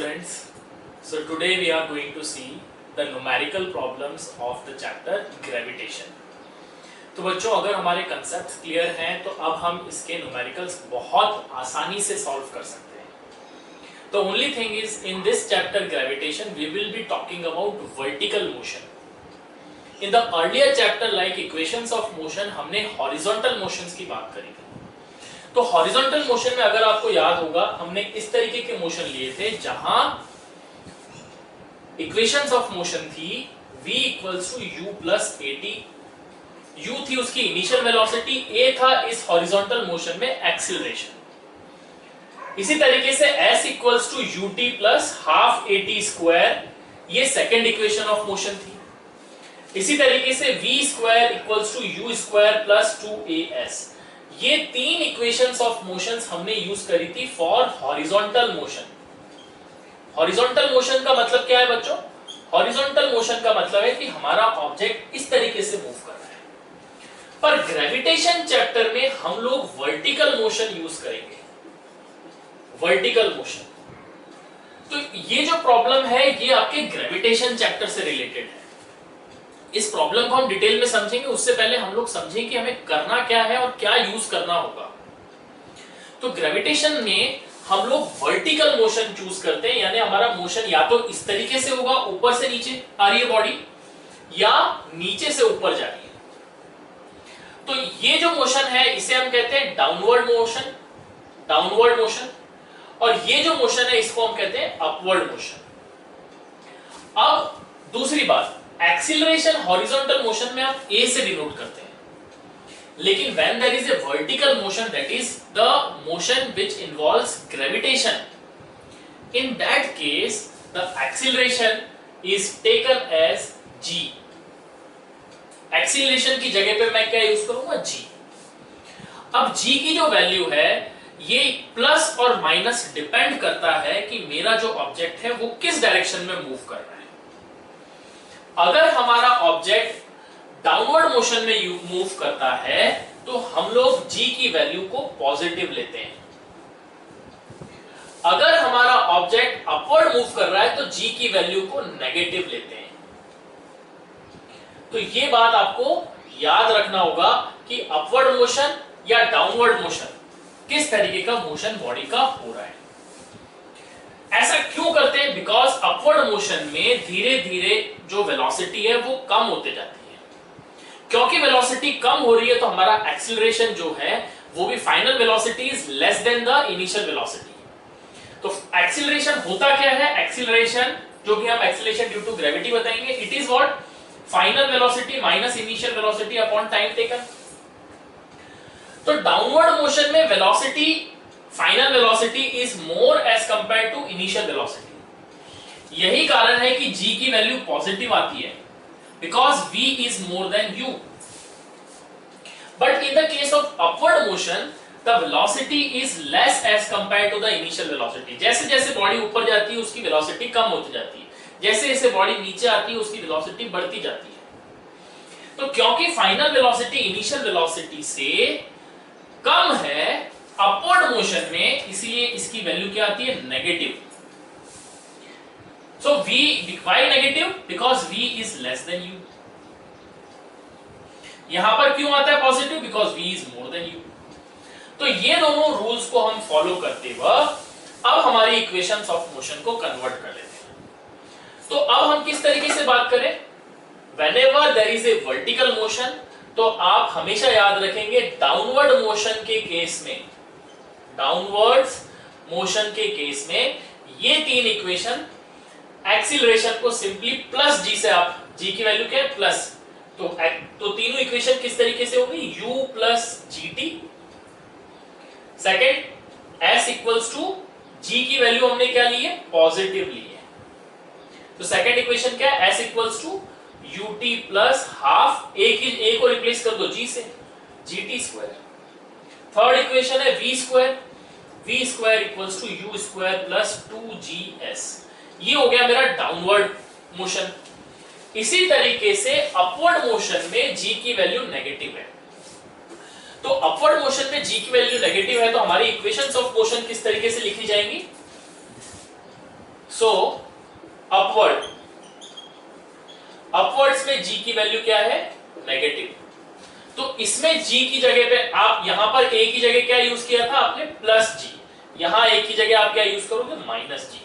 students, so today we are going to see the numerical problems of the chapter gravitation. तो बच्चों अगर हमारे concept clear हैं तो अब हम इसके न्यूमेरिकल्स बहुत आसानी से सॉल्व कर सकते हैं. The only thing is in this chapter gravitation we will be talking about vertical motion. In the earlier chapter like equations of motion हमने horizontal motions की बात करी थी. तो हॉरिजॉन्टल मोशन में अगर आपको याद होगा हमने इस तरीके के मोशन लिए थे जहां इक्वेशंस ऑफ मोशन थी v equals to u plus at. u थी उसकी इनिशियल वेलोसिटी, a था इस हॉरिजॉन्टल मोशन में एक्सीलरेशन. इसी तरीके से s equals to ut plus half at square, ये सेकंड इक्वेशन ऑफ मोशन थी. इसी तरीके से v square equals to u square plus 2as. ये तीन इक्वेशंस ऑफ मोशंस हमने यूज करी थी for horizontal motion. Horizontal motion का मतलब क्या है बच्चों? हॉरिजॉन्टल मोशन का मतलब है कि हमारा ऑब्जेक्ट इस तरीके से मूव कर रहा है. पर ग्रेविटेशन चैप्टर में हम लोग वर्टिकल मोशन यूज करेंगे. Vertical motion. तो ये जो प्रॉब्लम है ये आपके ग्रेविटेशन चैप्टर से रिलेटेड है. इस प्रॉब्लम को हम डिटेल में समझेंगे, उससे पहले हम लोग समझें कि हमें करना क्या है और क्या यूज करना होगा. तो ग्रेविटेशन में हम लोग वर्टिकल मोशन चूज करते हैं, यानी हमारा मोशन या तो इस तरीके से होगा, ऊपर से नीचे आ रही है बॉडी, या नीचे से ऊपर जा रही है. तो ये जो मोशन है इसे हम कहते हैं डाउनवर्ड मोशन. Downward motion. और ये जो मोशन है इसको हम कहते हैं अपवर्ड मोशन. अब दूसरी बात, एक्सीलरेशन हॉरिजॉन्टल मोशन में आप a से डिनोट करते हैं, लेकिन when there is a vertical motion, that is the motion which involves gravitation, in that case the acceleration is taken as g. Acceleration की जगह पे मैं क्या यूज करूंगा? g. अब g की जो वैल्यू है ये प्लस और माइनस डिपेंड करता है कि मेरा जो ऑब्जेक्ट है वो किस डायरेक्शन में मूव कर रहा है. अगर हमारा ऑब्जेक्ट डाउनवर्ड मोशन में मूव करता है तो हम लोग g की वैल्यू को पॉजिटिव लेते हैं. अगर हमारा ऑब्जेक्ट अपवर्ड मूव कर रहा है तो g की वैल्यू को नेगेटिव लेते हैं. तो ये बात आपको याद रखना होगा कि अपवर्ड मोशन या डाउनवर्ड मोशन किस तरीके का मोशन बॉडी का हो रहा है. ऐसा क्यों करते हैं? बिकॉज अपवर्ड मोशन में धीरे धीरे जो वेलोसिटी है वो कम होते जाती है. क्योंकि वेलोसिटी कम हो रही है तो हमारा एक्सीलरेशन जो है वो भी final velocity is less than the initial velocity. तो एक्सीलरेशन होता क्या है? एक्सीलरेशन जो कि हम एक्सीलरेशन ड्यू टू ग्रेविटी बताएंगे, it is what? Final velocity minus initial velocity upon time taken. तो डाउनवर्ड मोशन में velocity, final velocity is more as compare to initial velocity. यही कारण है कि g की वैल्यू पॉजिटिव आती है, because v is more than u. But in the case of upward motion the velocity is less as compare to the initial velocity. जैसे जैसे body ऊपर जाती है उसकी वेलोसिटी कम होती जाती है, जैसे जैसे बॉडी नीचे आती है उसकी वेलोसिटी बढ़ती जाती है. तो क्योंकि फाइनल वेलोसिटी इनिशियल वेलोसिटी से कम है अपवर्ड मोशन में, इसलिए इसकी वैल्यू क्या आती है? Negative. So v, why negative? Because v is less than u. यहां पर क्यों आता है positive? Because v is more than u. तो ये दोनों रूल्स को हम फॉलो करते हुए अब हमारी इक्वेशंस ऑफ मोशन को कन्वर्ट कर लेते हैं. तो अब हम किस तरीके से बात करें? Whenever there is a vertical motion, तो आप हमेशा याद रखेंगे डाउनवर्ड मोशन के केस में, डाउनवर्ड्स मोशन के केस में ये तीन इक्वेशन, एक्सीलरेशन को सिंपली प्लस g से, आप g की वैल्यू क्या है? प्लस. तो तीनों इक्वेशन किस तरीके से होगी? u plus gt. Second s equals to g की वैल्यू हमने क्या ली है? पॉजिटिव ली है. तो सेकेंड इक्वेशन क्या है? s equals to ut plus half, a को रिप्लेस कर दो g से, gt स्क्वायर. थर्ड इक्वेशन है v square. v square equals to u square plus 2gs. ये हो गया मेरा डाउनवर्ड मोशन. इसी तरीके से अपवर्ड मोशन में g की वैल्यू नेगेटिव है. तो अपवर्ड मोशन में g की वैल्यू नेगेटिव है तो हमारी इक्वेशंस ऑफ मोशन किस तरीके से लिखी जाएंगी? सो अपवर्ड्स में g की वैल्यू क्या है, नेगेटिव। तो इसमें g की जगह पे आप यहां पर a की जगह क्या यूज किया था आपने, प्लस g, यहां a की जगह आप क्या यूज करोगे, माइनस g।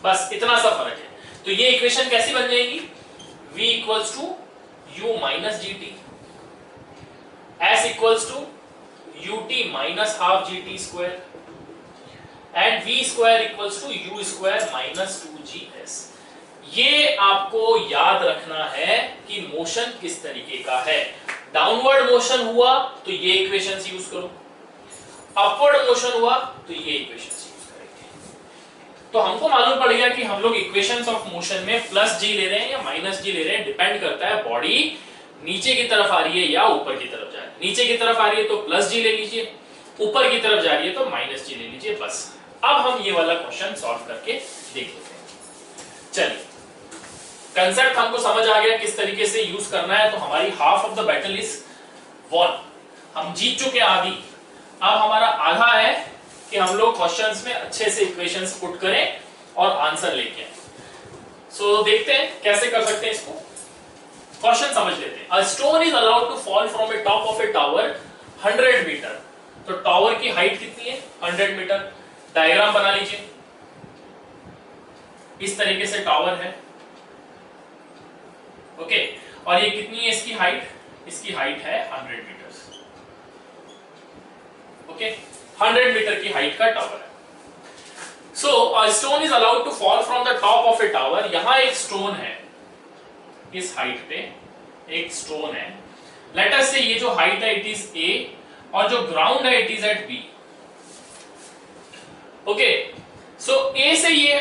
बस इतना सा फर्क है। तो ये इक्वेशन कैसी बन जाएगी, v equals to u minus g t, s equals to ut minus half g t square, and v square equals to u square minus 2gs। ये आपको याद रखना है कि मोशन किस तरीके का है। डाउनवर्ड मोशन हुआ तो ये इक्वेशंस यूज करो, अपवर्ड मोशन हुआ तो ये इक्वेशंस यूज करेंगे। तो हमको मालूम पड़ गया कि हम लोग इक्वेशंस ऑफ मोशन में प्लस जी ले रहे हैं या माइनस जी ले रहे हैं, डिपेंड करता है बॉडी नीचे की तरफ आ रही है या ऊपर की तरफ जा रही है। नीचे की तरफ आ रही है तो प्लस जी ले लीजिए, ऊपर की तरफ जा रही है तो माइनस जी ले लीजिए। बस अब हम ये वाला क्वेश्चन सॉल्व करके देख लेते हैं। चलिए, कंसेप्ट हमको समझ आ गया किस तरीके से यूज करना है। तो हमारी half of the battle is won, हम जीत चुके हैं आधी। अब हमारा आधा है कि हम लोग क्वेश्चंस में अच्छे से इक्वेशंस पुट करें और आंसर लेके आए। सो देखते हैं कैसे कर सकते हैं इसको। क्वेश्चन समझ लेते हैं। A stone is allowed to fall from a top of a tower 100 metre. तो टावर की हाइट कितनी है, 100 मीटर। डायग्राम बना लीजिए, इस तरीके से टावर है, ओके। और ये कितनी है इसकी हाइट, इसकी हाइट है 100 मीटर, ओके। 100 मीटर की हाइट का टावर है। So a stone is allowed to fall from the top of a tower. यहां एक स्टोन है, इस हाइट पे एक स्टोन है। लेट अस से ये जो हाइट है इट इज a और जो ग्राउंड है it is at b, okay. So a से ये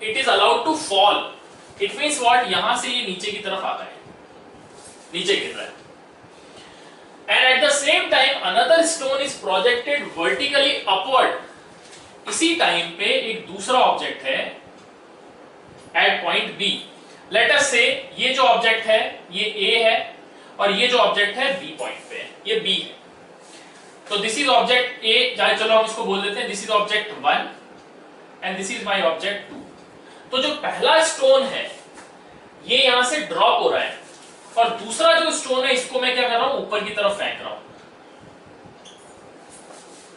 it is allowed to fall, it means what, यहां से ये नीचे की तरफ आता है, नीचे गिर रहा है। And at the same time another stone is projected vertically upward. इसी टाइम पे एक दूसरा ऑब्जेक्ट है at point b। Let us say ये जो ऑब्जेक्ट है ये a है और ये जो ऑब्जेक्ट है b पॉइंट पे है, ये b है। तो दिस इज ऑब्जेक्ट a, चाहे चलो हम इसको बोल देते हैं this is object 1 and this is my object 2। तो जो पहला स्टोन है ये यहां से ड्रॉप हो रहा है और दूसरा जो स्टोन है इसको मैं क्या कर रहा हूं, ऊपर की तरफ फेंक रहा हूं।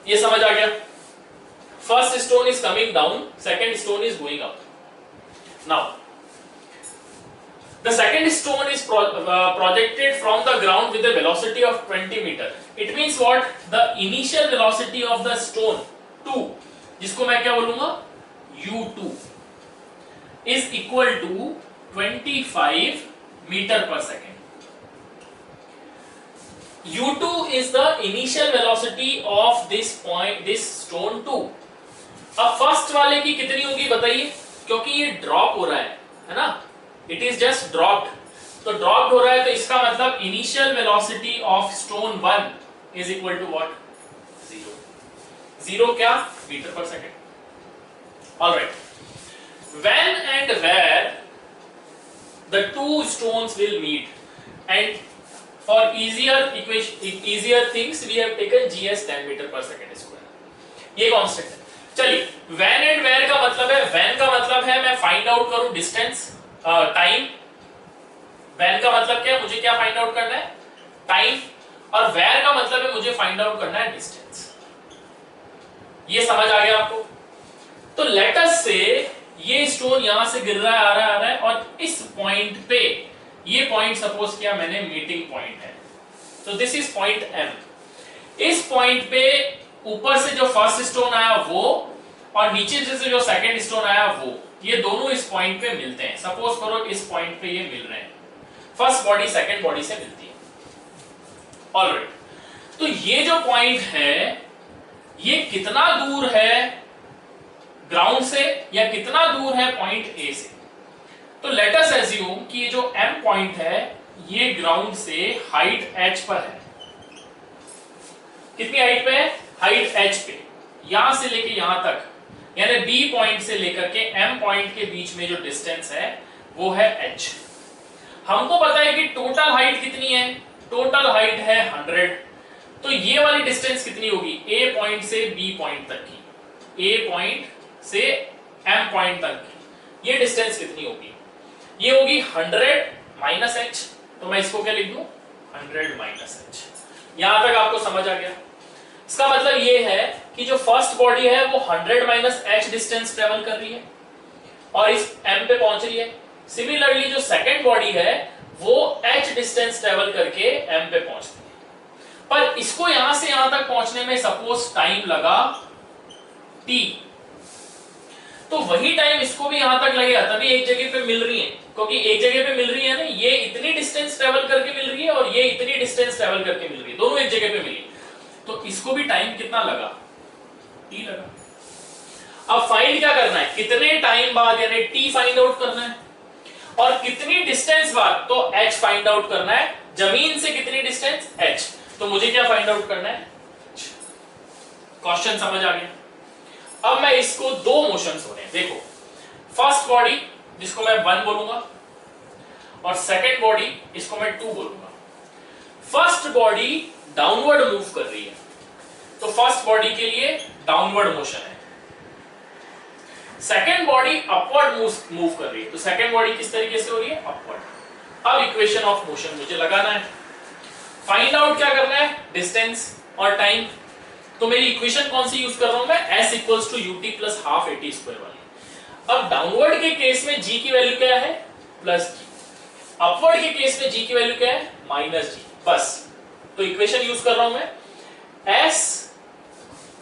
ये समझ आ गया। First stone is coming down, second stone is going up. Now the second stone is projected from the ground with a velocity of 20 meter. It means what, the initial velocity of the stone 2, जिसको मैं क्या बोलूंगा, u2 is equal to 25 meter per second. u2 is the initial velocity of this point, this stone 2. अब first वाले की कितनी होगी बताइए, क्योंकि ये ड्रॉप हो रहा है ना, इट इज जस्ट ड्रॉप्ड। तो ड्रॉप्ड हो रहा है तो इसका मतलब initial velocity of stone 1 is equal to what, 0 क्या, मीटर पर second. Alright, when and where the two stones will meet and for easier things we have taken gs 10 metre पर सेकेंड स्क्वायर, ये कांस्टेंट है। चलिए, when and where का मतलब है, when का मतलब है मैं फाइंड आउट करूं डिस्टेंस, टाइम। व्हेन का मतलब क्या है, मुझे क्या फाइंड आउट करना है, टाइम। और वेयर का मतलब है मुझे फाइंड आउट करना है डिस्टेंस। ये समझ आ गया आपको। तो लेट अस से ये स्टोन यहां से गिर रहा है, आ रहा है और इस पॉइंट पे, ये पॉइंट सपोज किया मैंने मीटिंग पॉइंट है, तो दिस इज पॉइंट M। इस पॉइंट पे ऊपर से जो फर्स्ट स्टोन आया वो और नीचे से जो सेकंड स्टोन आया वो, ये दोनों इस पॉइंट पे मिलते हैं। सपोज करो इस पॉइंट पे ये मिल रहे हैं, फर्स्ट बॉडी सेकंड बॉडी से मिलती है। ऑलराइट, तो ये जो पॉइंट है ये कितना दूर है ग्राउंड से या कितना दूर है पॉइंट A से। तो लेट अस एज्यूम कि ये जो M पॉइंट है ये ग्राउंड से हाइट h पर है। कितनी हाइट पे है, हाइट h पे, यहां से लेके यहां तक, यानी B पॉइंट से लेकर के M पॉइंट के बीच में जो डिस्टेंस है वो है h। हमको पता है कि टोटल हाइट कितनी है, टोटल हाइट है 100। तो ये वाली डिस्टेंस कितनी होगी, A पॉइंट से B पॉइंट तक की, A पॉइंट से m पॉइंट तक की ये डिस्टेंस कितनी होगी? ये होगी 100 माइनस h। तो मैं इसको क्या लिख दूं? 100 माइनस h। यहां तक आपको समझ आ गया? इसका मतलब ये है कि जो फर्स्ट बॉडी है वो 100 माइनस h डिस्टेंस ट्रेवल कर रही है और इस m पे पहुंच रही है। सिमिलरली जो सेकंड बॉडी है वो h डिस्टेंस ट्रेवल करके m पे पहुंचती है, पर इसको यहां से यहां तक पहुंचने में सपोज टाइम लगा t, तो वही टाइम इसको भी यहां तक लगेगा, तभी एक जगह पे मिल रही है, क्योंकि एक जगह पे मिल रही है ना, ये इतनी डिस्टेंस ट्रेवल करके मिल रही है और ये इतनी डिस्टेंस ट्रेवल करके मिल रही है, दोनों एक जगह पे मिली, तो इसको भी टाइम कितना लगा? t लगा। अब फाइंड क्या करना है? कितने टाइम बाद यानी t फाइंड आउट करना है और कितनी डिस्टेंस बाद, तो h फाइंड आउट करना है। जमीन से कितनी डिस्टेंस? h। तो मुझे क्या फाइंड आउट करना है? क्वेश्चन समझ आ गया? अब मैं इसको दो मोशंस हो रहे हैं, देखो फर्स्ट बॉडी जिसको मैं 1 बोलूंगा और सेकंड बॉडी इसको मैं 2 बोलूंगा। फर्स्ट बॉडी डाउनवर्ड मूव कर रही है, तो फर्स्ट बॉडी के लिए डाउनवर्ड मोशन है। सेकंड बॉडी अपवर्ड मूव कर रही है, तो सेकंड बॉडी किस तरीके से हो रही है? अपवर्ड। अब इक्वेशन ऑफ मोशन मुझे लगाना है, फाइंड आउट क्या करना है? डिस्टेंस और टाइम। तो मेरी इक्वेशन कौन सी यूज कर रहा हूं मैं? s equals to ut plus half at square वाली। अब डाउनवर्ड के केस में g की वैल्यू क्या है? Plus g। अपवर्ड के केस में g की वैल्यू क्या है? Minus g। बस, तो इक्वेशन यूज कर रहा हूं मैं, s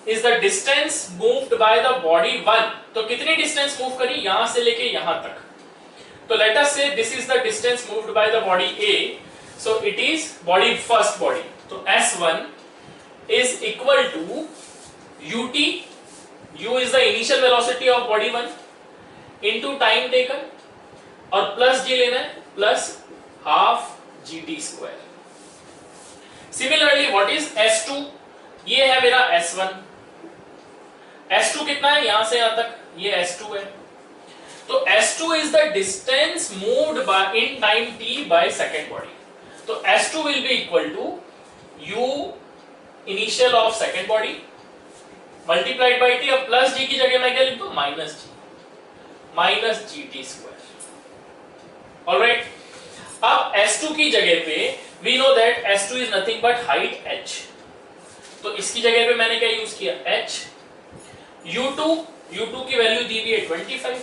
is the distance moved by the body 1। तो कितनी डिस्टेंस मूव करी? यहां से लेके यहां तक। तो लेट अस से this is the distance moved by the body a, so it is body first body, तो s1 is equal to ut, u is the initial velocity of body 1 into time taken और plus g लेना है, plus half gt square. Similarly what is s2? ये है मेरा s1, s2 कितना है? यहां से यहां तक ये s2 है, तो s2 is the distance moved by in time t by second body, तो s2 will be equal to u initial of second body multiplied by t. अब प्लस जी की जगह मैं क्या लिख दूं? Minus g t square. Alright, अब S2 की जगह पे we know that S2 is nothing but height h, तो इसकी जगह पे मैंने क्या यूज किया? h। u2 की वैल्यू दी हुई है 25,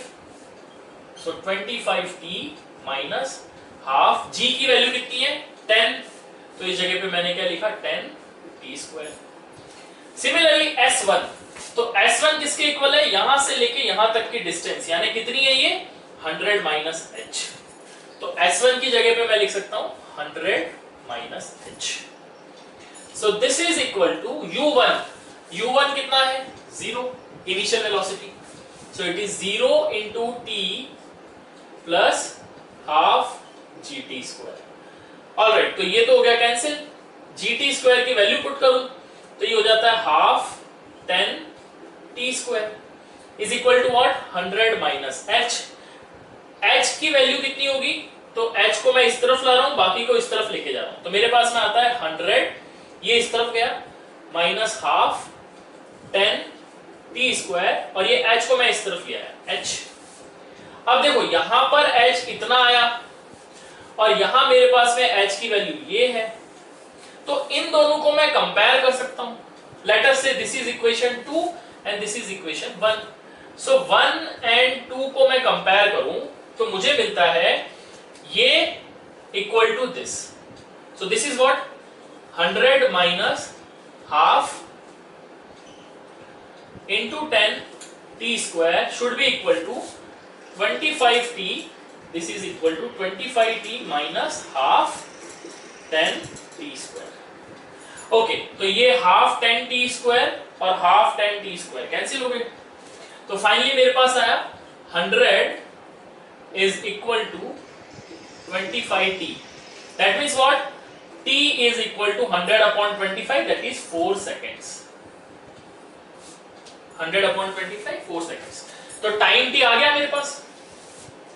सो 25t माइनस हाफ। g की वैल्यू कितनी है? 10, तो इस जगह पे मैंने क्या लिखा? 10 t स्क्वायर। सिमिलरली s1, तो s1 किसके इक्वल है? यहां से लेके यहां तक की डिस्टेंस, यानी कितनी है ये? 100 माइनस h, तो s1 की जगह पे मैं लिख सकता हूं 100 minus h। So this is equal to u1 कितना है? 0 initial velocity, so it is 0 into t plus half gt square. Alright, तो ये तो हो गया कैंसिल। gt स्क्वायर की वैल्यू पुट करूं तो ये हो जाता है half 10 t square is equal to what? 100 minus h। h की वैल्यू कितनी होगी? तो h को मैं इस तरफ ला रहा हूं, बाकी को इस तरफ लेके जा रहा हूं, तो मेरे पास में आता है 100, ये इस तरफ गया, माइनस हाफ 10 t स्क्वायर, और ये h को मैं इस तरफ लिया है h। अब देखो यहां पर h इतना आया और यहां मेरे पास में h की वैल्यू ये है, तो इन दोनों को मैं कंपेयर कर सकता हूं। लेट अस से this is equation 2 and this is equation 1, so 1 and 2 को मैं कंपेयर करूं तो मुझे मिलता है ये equal to this, so this is what? 100 minus half into 10 t square should be equal to 25t, this is equal to 25t minus half 10 t square। Okay, तो ये हाफ 10 t स्क्वायर और half 10 t square cancel हो गए, तो finally मेरे पास आया 100 is equal to 25t, that means what? t is equal to 100 upon 25, that is 4 seconds. 100 upon 25 4 seconds, तो टाइम t आ गया मेरे पास।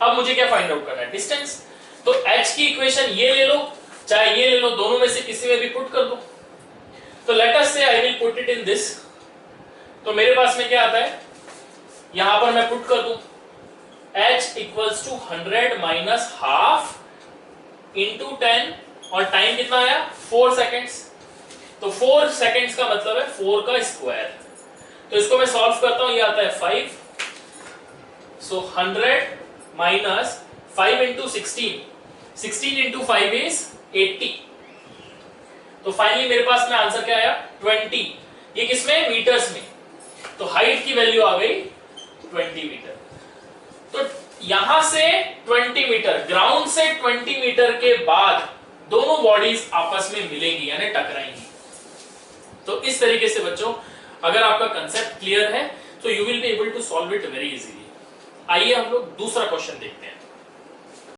अब मुझे क्या फाइंड आउट करना है? डिस्टेंस। तो h की इक्वेशन ये ले लो चाहे ये ले लो, दोनों में से किसी में भी पुट कर दो। तो लेट अस से I will put it in this, तो मेरे पास में क्या आता है? यहां पर मैं पुट कर दूं h equals to 100 minus half into 10 और टाइम कितना आया 4 सेकेंड्स। तो 4 सेकेंड्स का मतलब है 4 का स्क्वायर। तो इसको मैं सॉल्व करता हूं, ये आता है 5। सो 100 माइनस 5 इंटू 16 इंटू 5 इज 80। तो फाइनली मेरे पास में आंसर क्या आया 20। ये किसमें मीटर्स में। तो हाइट की वैल्यू आ गई 20 मीटर। तो यहां से 20 मीटर, ग्राउंड से 20 मीटर के बाद दोनों बॉडीज आपस में मिलेंगी यानी टकराएंगी। तो इस तरीके से बच्चों अगर आपका कंसेप्ट क्लियर है तो you will be able to solve it very easily. आइए हम लोग दूसरा क्वेश्चन देखते हैं।